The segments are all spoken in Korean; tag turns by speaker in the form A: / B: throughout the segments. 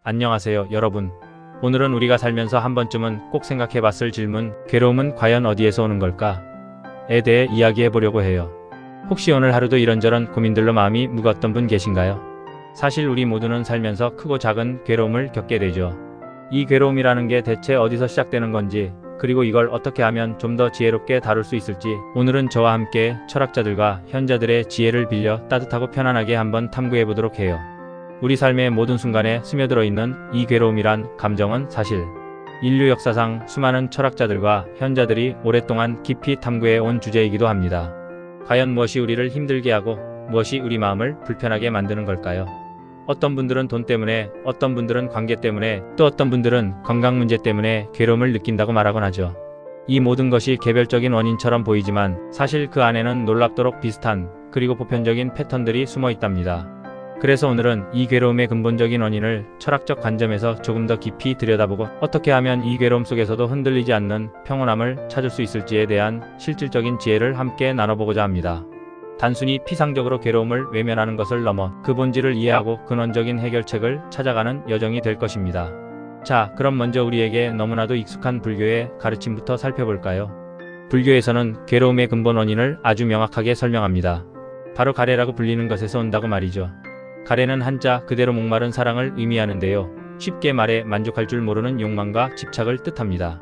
A: 안녕하세요, 여러분. 오늘은 우리가 살면서 한 번쯤은 꼭 생각해 봤을 질문, 괴로움은 과연 어디에서 오는 걸까? 에 대해 이야기해 보려고 해요. 혹시 오늘 하루도 이런저런 고민들로 마음이 무거웠던 분 계신가요? 사실 우리 모두는 살면서 크고 작은 괴로움을 겪게 되죠. 이 괴로움이라는 게 대체 어디서 시작되는 건지, 그리고 이걸 어떻게 하면 좀 더 지혜롭게 다룰 수 있을지, 오늘은 저와 함께 철학자들과 현자들의 지혜를 빌려 따뜻하고 편안하게 한번 탐구해 보도록 해요. 우리 삶의 모든 순간에 스며들어 있는 이 괴로움이란 감정은 사실 인류 역사상 수많은 철학자들과 현자들이 오랫동안 깊이 탐구해 온 주제이기도 합니다. 과연 무엇이 우리를 힘들게 하고 무엇이 우리 마음을 불편하게 만드는 걸까요? 어떤 분들은 돈 때문에, 어떤 분들은 관계 때문에, 또 어떤 분들은 건강 문제 때문에 괴로움을 느낀다고 말하곤 하죠. 이 모든 것이 개별적인 원인처럼 보이지만 사실 그 안에는 놀랍도록 비슷한 그리고 보편적인 패턴들이 숨어 있답니다. 그래서 오늘은 이 괴로움의 근본적인 원인을 철학적 관점에서 조금 더 깊이 들여다보고 어떻게 하면 이 괴로움 속에서도 흔들리지 않는 평온함을 찾을 수 있을지에 대한 실질적인 지혜를 함께 나눠보고자 합니다. 단순히 피상적으로 괴로움을 외면하는 것을 넘어 그 본질을 이해하고 근원적인 해결책을 찾아가는 여정이 될 것입니다. 자, 그럼 먼저 우리에게 너무나도 익숙한 불교의 가르침부터 살펴볼까요? 불교에서는 괴로움의 근본 원인을 아주 명확하게 설명합니다. 바로 가래라고 불리는 것에서 온다고 말이죠. 가래는 한자 그대로 목마른 사랑을 의미하는데요. 쉽게 말해 만족할 줄 모르는 욕망과 집착을 뜻합니다.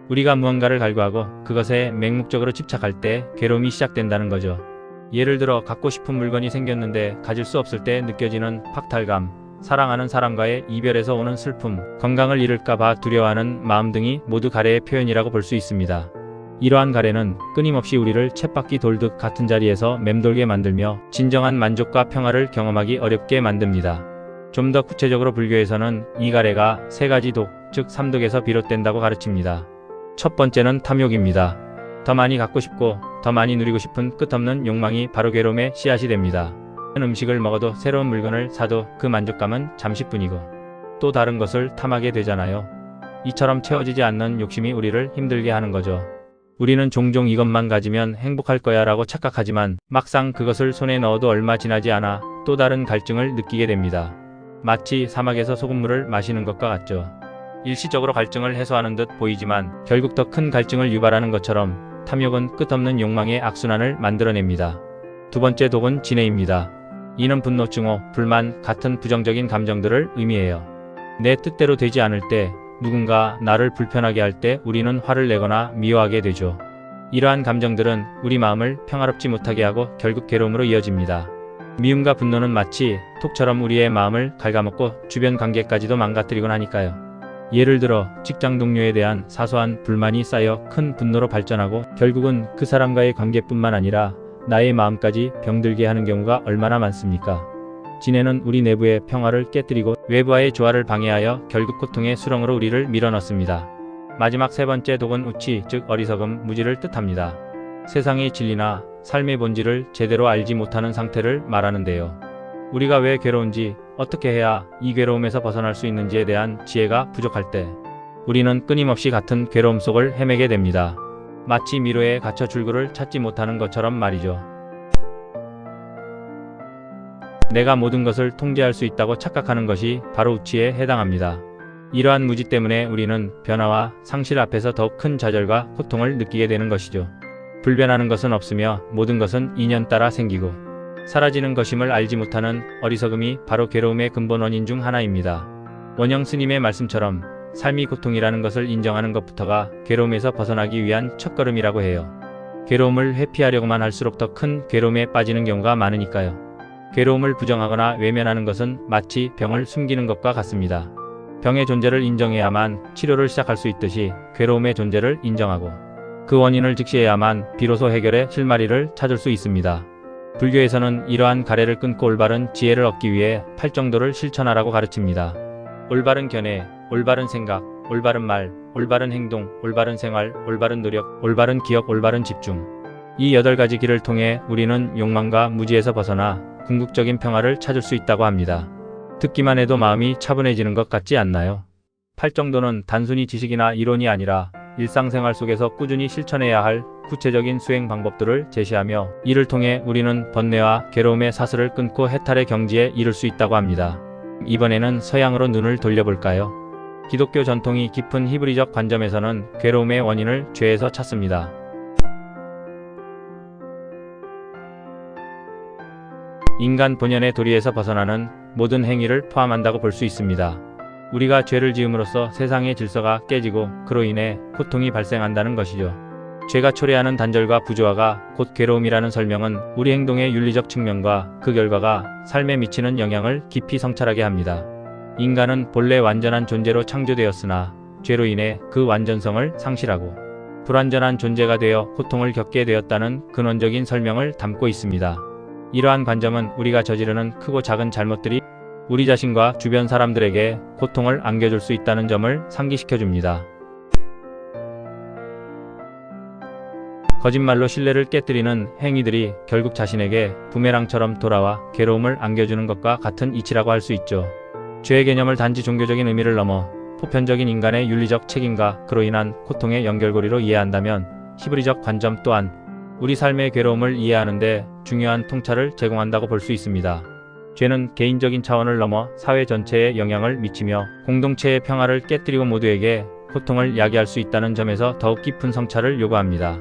A: 우리가 무언가를 갈구하고 그것에 맹목적으로 집착할 때 괴로움이 시작된다는 거죠. 예를 들어 갖고 싶은 물건이 생겼는데 가질 수 없을 때 느껴지는 박탈감, 사랑하는 사람과의 이별에서 오는 슬픔, 건강을 잃을까봐 두려워하는 마음 등이 모두 가래의 표현이라고 볼 수 있습니다. 이러한 가래는 끊임없이 우리를 쳇바퀴 돌듯 같은 자리에서 맴돌게 만들며 진정한 만족과 평화를 경험하기 어렵게 만듭니다. 좀 더 구체적으로 불교에서는 이 가래가 세 가지 독, 즉 삼독에서 비롯된다고 가르칩니다. 첫 번째는 탐욕입니다. 더 많이 갖고 싶고 더 많이 누리고 싶은 끝없는 욕망이 바로 괴로움의 씨앗이 됩니다. 음식을 먹어도 새로운 물건을 사도 그 만족감은 잠시뿐이고 또 다른 것을 탐하게 되잖아요. 이처럼 채워지지 않는 욕심이 우리를 힘들게 하는 거죠. 우리는 종종 이것만 가지면 행복할 거야 라고 착각하지만 막상 그것을 손에 넣어도 얼마 지나지 않아 또 다른 갈증을 느끼게 됩니다. 마치 사막에서 소금물을 마시는 것과 같죠. 일시적으로 갈증을 해소하는 듯 보이지만 결국 더 큰 갈증을 유발하는 것처럼 탐욕은 끝없는 욕망의 악순환을 만들어냅니다. 두 번째 독은 진해입니다. 이는 분노, 증오, 불만 같은 부정적인 감정들을 의미해요. 내 뜻대로 되지 않을 때, 누군가 나를 불편하게 할 때 우리는 화를 내거나 미워하게 되죠. 이러한 감정들은 우리 마음을 평화롭지 못하게 하고 결국 괴로움으로 이어집니다. 미움과 분노는 마치 톡처럼 우리의 마음을 갉아먹고 주변 관계까지도 망가뜨리곤 하니까요. 예를 들어 직장 동료에 대한 사소한 불만이 쌓여 큰 분노로 발전하고 결국은 그 사람과의 관계뿐만 아니라 나의 마음까지 병들게 하는 경우가 얼마나 많습니까? 진해는 우리 내부의 평화를 깨뜨리고 외부와의 조화를 방해하여 결국 고통의 수렁으로 우리를 밀어넣습니다. 마지막 세 번째 독은 우치, 즉 어리석음, 무지를 뜻합니다. 세상의 진리나 삶의 본질을 제대로 알지 못하는 상태를 말하는데요. 우리가 왜 괴로운지, 어떻게 해야 이 괴로움에서 벗어날 수 있는지에 대한 지혜가 부족할 때 우리는 끊임없이 같은 괴로움 속을 헤매게 됩니다. 마치 미로에 갇혀 출구를 찾지 못하는 것처럼 말이죠. 내가 모든 것을 통제할 수 있다고 착각하는 것이 바로 우치에 해당합니다. 이러한 무지 때문에 우리는 변화와 상실 앞에서 더욱 큰 좌절과 고통을 느끼게 되는 것이죠. 불변하는 것은 없으며 모든 것은 인연 따라 생기고 사라지는 것임을 알지 못하는 어리석음이 바로 괴로움의 근본 원인 중 하나입니다. 원영 스님의 말씀처럼 삶이 고통이라는 것을 인정하는 것부터가 괴로움에서 벗어나기 위한 첫걸음이라고 해요. 괴로움을 회피하려고만 할수록 더 큰 괴로움에 빠지는 경우가 많으니까요. 괴로움을 부정하거나 외면하는 것은 마치 병을 숨기는 것과 같습니다. 병의 존재를 인정해야만 치료를 시작할 수 있듯이 괴로움의 존재를 인정하고 그 원인을 직시해야만 비로소 해결의 실마리를 찾을 수 있습니다. 불교에서는 이러한 가래를 끊고 올바른 지혜를 얻기 위해 8정도를 실천하라고 가르칩니다. 올바른 견해, 올바른 생각, 올바른 말, 올바른 행동, 올바른 생활, 올바른 노력, 올바른 기억, 올바른 집중. 이 8가지 길을 통해 우리는 욕망과 무지에서 벗어나 궁극적인 평화를 찾을 수 있다고 합니다. 듣기만 해도 마음이 차분해지는 것 같지 않나요? 8정도는 단순히 지식이나 이론이 아니라 일상생활 속에서 꾸준히 실천해야 할 구체적인 수행 방법들을 제시하며 이를 통해 우리는 번뇌와 괴로움의 사슬을 끊고 해탈의 경지에 이를 수 있다고 합니다. 이번에는 서양으로 눈을 돌려볼까요? 기독교 전통이 깊은 히브리적 관점에서는 괴로움의 원인을 죄에서 찾습니다. 인간 본연의 도리에서 벗어나는 모든 행위를 포함한다고 볼 수 있습니다. 우리가 죄를 지음으로써 세상의 질서가 깨지고 그로 인해 고통이 발생한다는 것이죠. 죄가 초래하는 단절과 부조화가 곧 괴로움이라는 설명은 우리 행동의 윤리적 측면과 그 결과가 삶에 미치는 영향을 깊이 성찰하게 합니다. 인간은 본래 완전한 존재로 창조되었으나 죄로 인해 그 완전성을 상실하고 불완전한 존재가 되어 고통을 겪게 되었다는 근원적인 설명을 담고 있습니다. 이러한 관점은 우리가 저지르는 크고 작은 잘못들이 우리 자신과 주변 사람들에게 고통을 안겨줄 수 있다는 점을 상기시켜 줍니다. 거짓말로 신뢰를 깨뜨리는 행위들이 결국 자신에게 부메랑처럼 돌아와 괴로움을 안겨주는 것과 같은 이치라고 할 수 있죠. 죄의 개념을 단지 종교적인 의미를 넘어 보편적인 인간의 윤리적 책임과 그로 인한 고통의 연결고리로 이해한다면 히브리적 관점 또한 우리 삶의 괴로움을 이해하는데 중요한 통찰을 제공한다고 볼 수 있습니다. 죄는 개인적인 차원을 넘어 사회 전체에 영향을 미치며 공동체의 평화를 깨뜨리고 모두에게 고통을 야기할 수 있다는 점에서 더욱 깊은 성찰을 요구합니다.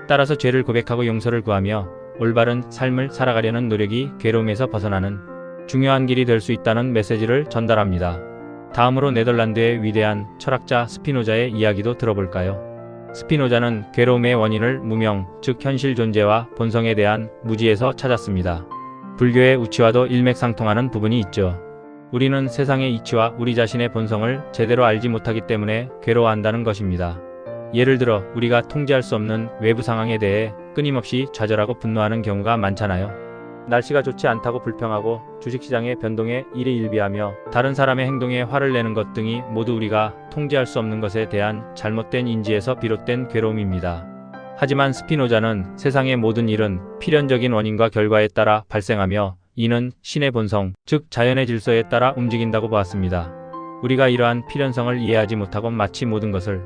A: 따라서 죄를 고백하고 용서를 구하며 올바른 삶을 살아가려는 노력이 괴로움에서 벗어나는 중요한 길이 될 수 있다는 메시지를 전달합니다. 다음으로 네덜란드의 위대한 철학자 스피노자의 이야기도 들어볼까요? 스피노자는 괴로움의 원인을 무명, 즉 현실 존재와 본성에 대한 무지에서 찾았습니다. 불교의 우치와도 일맥상통하는 부분이 있죠. 우리는 세상의 이치와 우리 자신의 본성을 제대로 알지 못하기 때문에 괴로워한다는 것입니다. 예를 들어 우리가 통제할 수 없는 외부 상황에 대해 끊임없이 좌절하고 분노하는 경우가 많잖아요. 날씨가 좋지 않다고 불평하고 주식시장의 변동에 일희일비하며 다른 사람의 행동에 화를 내는 것 등이 모두 우리가 통제할 수 없는 것에 대한 잘못된 인지에서 비롯된 괴로움입니다. 하지만 스피노자는 세상의 모든 일은 필연적인 원인과 결과에 따라 발생하며 이는 신의 본성, 즉 자연의 질서에 따라 움직인다고 보았습니다. 우리가 이러한 필연성을 이해하지 못하고 마치 모든 것을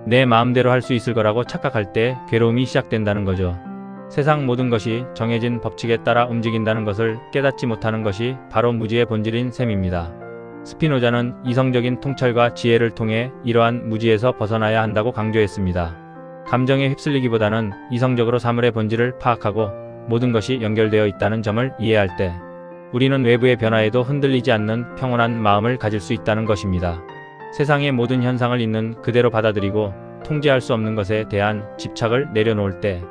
A: 내 마음대로 할 수 있을 거라고 착각할 때 괴로움이 시작된다는 거죠. 세상 모든 것이 정해진 법칙에 따라 움직인다는 것을 깨닫지 못하는 것이 바로 무지의 본질인 셈입니다. 스피노자는 이성적인 통찰과 지혜를 통해 이러한 무지에서 벗어나야 한다고 강조했습니다. 감정에 휩쓸리기보다는 이성적으로 사물의 본질을 파악하고 모든 것이 연결되어 있다는 점을 이해할 때 우리는 외부의 변화에도 흔들리지 않는 평온한 마음을 가질 수 있다는 것입니다. 세상의 모든 현상을 있는 그대로 받아들이고 통제할 수 없는 것에 대한 집착을 내려놓을 때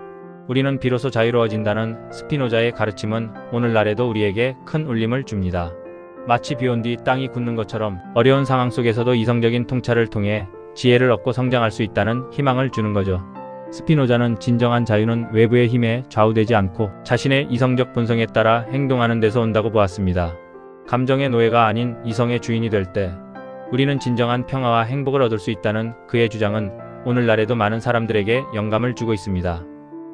A: 우리는 비로소 자유로워진다는 스피노자의 가르침은 오늘날에도 우리에게 큰 울림을 줍니다. 마치 비온 뒤 땅이 굳는 것처럼 어려운 상황 속에서도 이성적인 통찰을 통해 지혜를 얻고 성장할 수 있다는 희망을 주는 거죠. 스피노자는 진정한 자유는 외부의 힘에 좌우되지 않고 자신의 이성적 본성에 따라 행동하는 데서 온다고 보았습니다. 감정의 노예가 아닌 이성의 주인이 될 때 우리는 진정한 평화와 행복을 얻을 수 있다는 그의 주장은 오늘날에도 많은 사람들에게 영감을 주고 있습니다.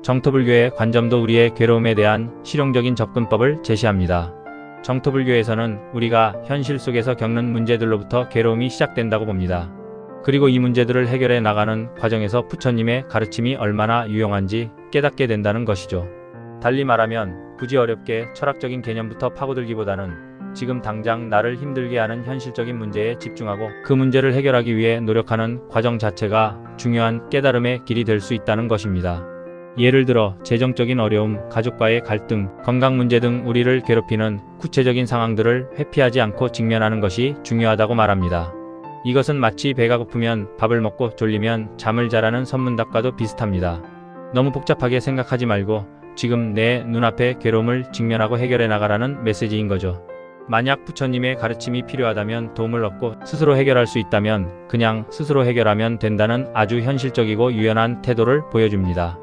A: 정토불교의 관점도 우리의 괴로움에 대한 실용적인 접근법을 제시합니다. 정토불교에서는 우리가 현실 속에서 겪는 문제들로부터 괴로움이 시작된다고 봅니다. 그리고 이 문제들을 해결해 나가는 과정에서 부처님의 가르침이 얼마나 유용한지 깨닫게 된다는 것이죠. 달리 말하면 굳이 어렵게 철학적인 개념부터 파고들기보다는 지금 당장 나를 힘들게 하는 현실적인 문제에 집중하고 그 문제를 해결하기 위해 노력하는 과정 자체가 중요한 깨달음의 길이 될 수 있다는 것입니다. 예를 들어 재정적인 어려움, 가족과의 갈등, 건강 문제 등 우리를 괴롭히는 구체적인 상황들을 회피하지 않고 직면하는 것이 중요하다고 말합니다. 이것은 마치 배가 고프면 밥을 먹고 졸리면 잠을 자라는 선문답과도 비슷합니다. 너무 복잡하게 생각하지 말고 지금 내 눈앞의 괴로움을 직면하고 해결해 나가라는 메시지인 거죠. 만약 부처님의 가르침이 필요하다면 도움을 얻고 스스로 해결할 수 있다면 그냥 스스로 해결하면 된다는 아주 현실적이고 유연한 태도를 보여줍니다.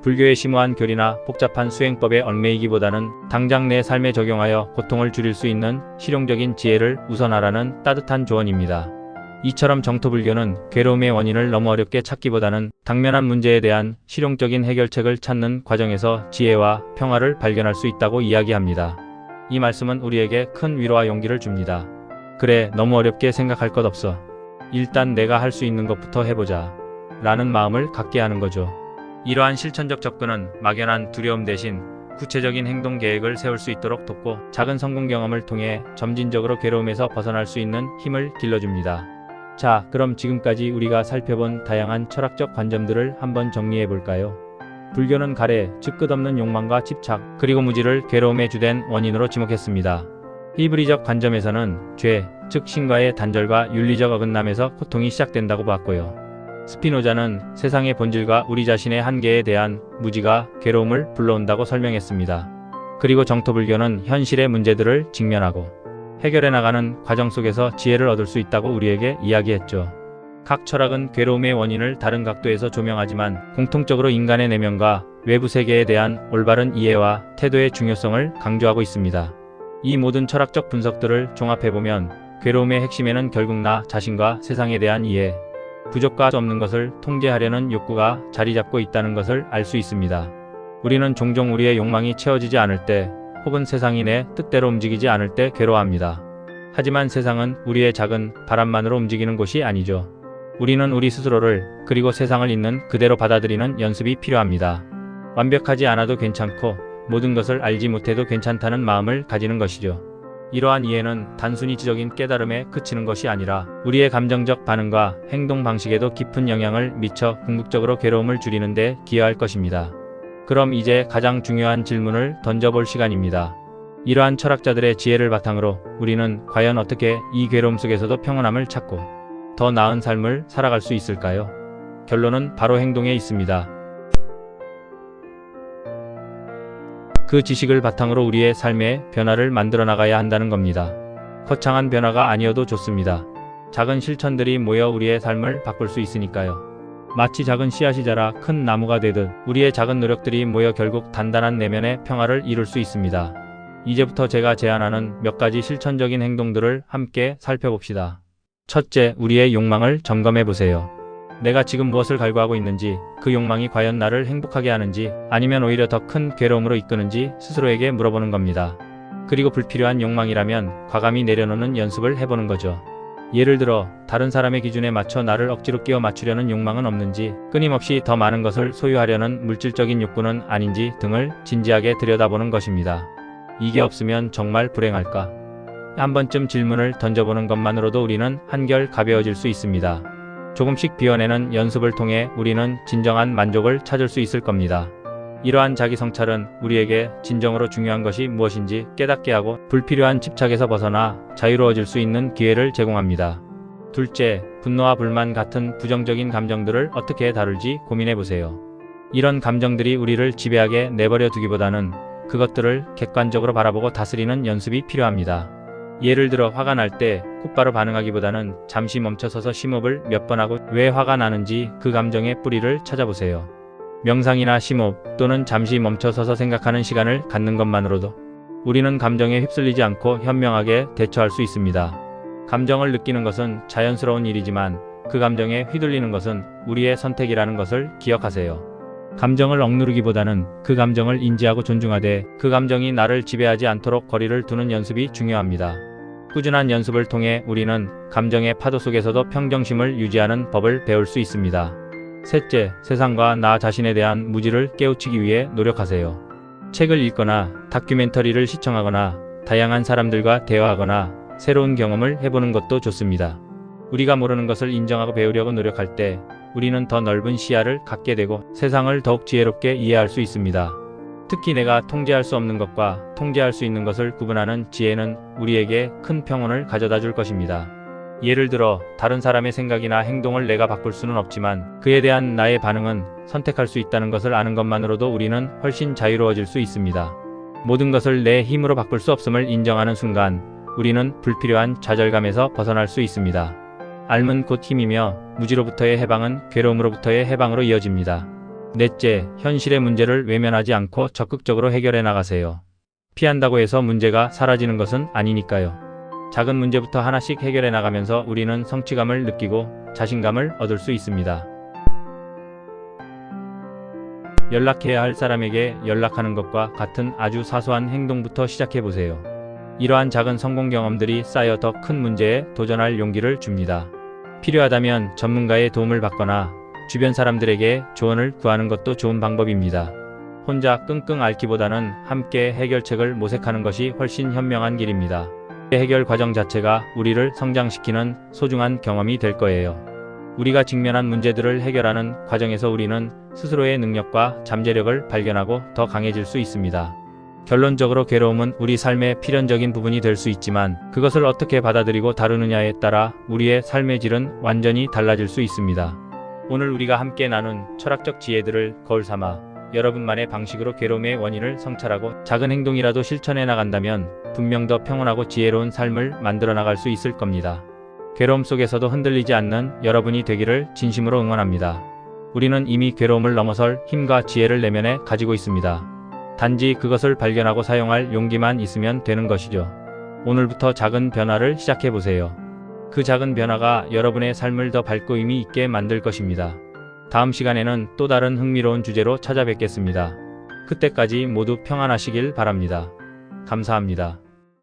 A: 불교의 심오한 교리나 복잡한 수행법에 얽매이기보다는 당장 내 삶에 적용하여 고통을 줄일 수 있는 실용적인 지혜를 우선하라는 따뜻한 조언입니다. 이처럼 정토불교는 괴로움의 원인을 너무 어렵게 찾기보다는 당면한 문제에 대한 실용적인 해결책을 찾는 과정에서 지혜와 평화를 발견할 수 있다고 이야기합니다. 이 말씀은 우리에게 큰 위로와 용기를 줍니다. 그래, 너무 어렵게 생각할 것 없어. 일단 내가 할 수 있는 것부터 해보자. 라는 마음을 갖게 하는 거죠. 이러한 실천적 접근은 막연한 두려움 대신 구체적인 행동 계획을 세울 수 있도록 돕고 작은 성공 경험을 통해 점진적으로 괴로움에서 벗어날 수 있는 힘을 길러줍니다. 자, 그럼 지금까지 우리가 살펴본 다양한 철학적 관점들을 한번 정리해 볼까요? 불교는 가래, 즉 끝없는 욕망과 집착, 그리고 무지를 괴로움의 주된 원인으로 지목했습니다. 히브리적 관점에서는 죄, 즉 신과의 단절과 윤리적 어긋남에서 고통이 시작된다고 봤고요. 스피노자는 세상의 본질과 우리 자신의 한계에 대한 무지가 괴로움을 불러온다고 설명했습니다. 그리고 정토불교는 현실의 문제들을 직면하고 해결해 나가는 과정 속에서 지혜를 얻을 수 있다고 우리에게 이야기했죠. 각 철학은 괴로움의 원인을 다른 각도에서 조명하지만 공통적으로 인간의 내면과 외부 세계에 대한 올바른 이해와 태도의 중요성을 강조하고 있습니다. 이 모든 철학적 분석들을 종합해보면 괴로움의 핵심에는 결국 나 자신과 세상에 대한 이해, 부족과 수 없는 것을 통제하려는 욕구가 자리 잡고 있다는 것을 알 수 있습니다. 우리는 종종 우리의 욕망이 채워지지 않을 때 혹은 세상이 내 뜻대로 움직이지 않을 때 괴로워합니다. 하지만 세상은 우리의 작은 바람만으로 움직이는 곳이 아니죠. 우리는 우리 스스로를 그리고 세상을 있는 그대로 받아들이는 연습이 필요합니다. 완벽하지 않아도 괜찮고 모든 것을 알지 못해도 괜찮다는 마음을 가지는 것이죠. 이러한 이해는 단순히 지적인 깨달음에 그치는 것이 아니라 우리의 감정적 반응과 행동 방식에도 깊은 영향을 미쳐 궁극적으로 괴로움을 줄이는 데 기여할 것입니다. 그럼 이제 가장 중요한 질문을 던져볼 시간입니다. 이러한 철학자들의 지혜를 바탕으로 우리는 과연 어떻게 이 괴로움 속에서도 평온함을 찾고 더 나은 삶을 살아갈 수 있을까요? 결론은 바로 행동에 있습니다. 그 지식을 바탕으로 우리의 삶의 변화를 만들어 나가야 한다는 겁니다. 거창한 변화가 아니어도 좋습니다. 작은 실천들이 모여 우리의 삶을 바꿀 수 있으니까요. 마치 작은 씨앗이 자라 큰 나무가 되듯 우리의 작은 노력들이 모여 결국 단단한 내면의 평화를 이룰 수 있습니다. 이제부터 제가 제안하는 몇 가지 실천적인 행동들을 함께 살펴봅시다. 첫째, 우리의 욕망을 점검해 보세요. 내가 지금 무엇을 갈구하고 있는지, 그 욕망이 과연 나를 행복하게 하는지 아니면 오히려 더 큰 괴로움으로 이끄는지 스스로에게 물어보는 겁니다. 그리고 불필요한 욕망이라면 과감히 내려놓는 연습을 해보는 거죠. 예를 들어 다른 사람의 기준에 맞춰 나를 억지로 끼워 맞추려는 욕망은 없는지, 끊임없이 더 많은 것을 소유하려는 물질적인 욕구는 아닌지 등을 진지하게 들여다보는 것입니다. 이게 없으면 정말 불행할까? 한 번쯤 질문을 던져보는 것만으로도 우리는 한결 가벼워질 수 있습니다. 조금씩 비워내는 연습을 통해 우리는 진정한 만족을 찾을 수 있을 겁니다. 이러한 자기 성찰은 우리에게 진정으로 중요한 것이 무엇인지 깨닫게 하고 불필요한 집착에서 벗어나 자유로워질 수 있는 기회를 제공합니다. 둘째, 분노와 불만 같은 부정적인 감정들을 어떻게 다룰지 고민해 보세요. 이런 감정들이 우리를 지배하게 내버려 두기보다는 그것들을 객관적으로 바라보고 다스리는 연습이 필요합니다. 예를 들어 화가 날 때 곧바로 반응하기보다는 잠시 멈춰서서 심호흡을 몇 번 하고 왜 화가 나는지 그 감정의 뿌리를 찾아보세요. 명상이나 심호흡 또는 잠시 멈춰서서 생각하는 시간을 갖는 것만으로도 우리는 감정에 휩쓸리지 않고 현명하게 대처할 수 있습니다. 감정을 느끼는 것은 자연스러운 일이지만 그 감정에 휘둘리는 것은 우리의 선택이라는 것을 기억하세요. 감정을 억누르기보다는 그 감정을 인지하고 존중하되 그 감정이 나를 지배하지 않도록 거리를 두는 연습이 중요합니다. 꾸준한 연습을 통해 우리는 감정의 파도 속에서도 평정심을 유지하는 법을 배울 수 있습니다. 셋째, 세상과 나 자신에 대한 무지를 깨우치기 위해 노력하세요. 책을 읽거나 다큐멘터리를 시청하거나 다양한 사람들과 대화하거나 새로운 경험을 해보는 것도 좋습니다. 우리가 모르는 것을 인정하고 배우려고 노력할 때 우리는 더 넓은 시야를 갖게 되고 세상을 더욱 지혜롭게 이해할 수 있습니다. 특히 내가 통제할 수 없는 것과 통제할 수 있는 것을 구분하는 지혜는 우리에게 큰 평온을 가져다 줄 것입니다. 예를 들어 다른 사람의 생각이나 행동을 내가 바꿀 수는 없지만 그에 대한 나의 반응은 선택할 수 있다는 것을 아는 것만으로도 우리는 훨씬 자유로워질 수 있습니다. 모든 것을 내 힘으로 바꿀 수 없음을 인정하는 순간 우리는 불필요한 좌절감에서 벗어날 수 있습니다. 알면 곧 힘이며 무지로부터의 해방은 괴로움으로부터의 해방으로 이어집니다. 넷째, 현실의 문제를 외면하지 않고 적극적으로 해결해 나가세요. 피한다고 해서 문제가 사라지는 것은 아니니까요. 작은 문제부터 하나씩 해결해 나가면서 우리는 성취감을 느끼고 자신감을 얻을 수 있습니다. 연락해야 할 사람에게 연락하는 것과 같은 아주 사소한 행동부터 시작해 보세요. 이러한 작은 성공 경험들이 쌓여 더 큰 문제에 도전할 용기를 줍니다. 필요하다면 전문가의 도움을 받거나 주변 사람들에게 조언을 구하는 것도 좋은 방법입니다. 혼자 끙끙 앓기보다는 함께 해결책을 모색하는 것이 훨씬 현명한 길입니다. 해결 과정 자체가 우리를 성장시키는 소중한 경험이 될 거예요. 우리가 직면한 문제들을 해결하는 과정에서 우리는 스스로의 능력과 잠재력을 발견하고 더 강해질 수 있습니다. 결론적으로 괴로움은 우리 삶의 필연적인 부분이 될 수 있지만 그것을 어떻게 받아들이고 다루느냐에 따라 우리의 삶의 질은 완전히 달라질 수 있습니다. 오늘 우리가 함께 나눈 철학적 지혜들을 거울 삼아 여러분만의 방식으로 괴로움의 원인을 성찰하고 작은 행동이라도 실천해 나간다면 분명 더 평온하고 지혜로운 삶을 만들어 나갈 수 있을 겁니다. 괴로움 속에서도 흔들리지 않는 여러분이 되기를 진심으로 응원합니다. 우리는 이미 괴로움을 넘어설 힘과 지혜를 내면에 가지고 있습니다. 단지 그것을 발견하고 사용할 용기만 있으면 되는 것이죠. 오늘부터 작은 변화를 시작해 보세요. 그 작은 변화가 여러분의 삶을 더 밝고 의미 있게 만들 것입니다. 다음 시간에는 또 다른 흥미로운 주제로 찾아뵙겠습니다. 그때까지 모두 평안하시길 바랍니다. 감사합니다.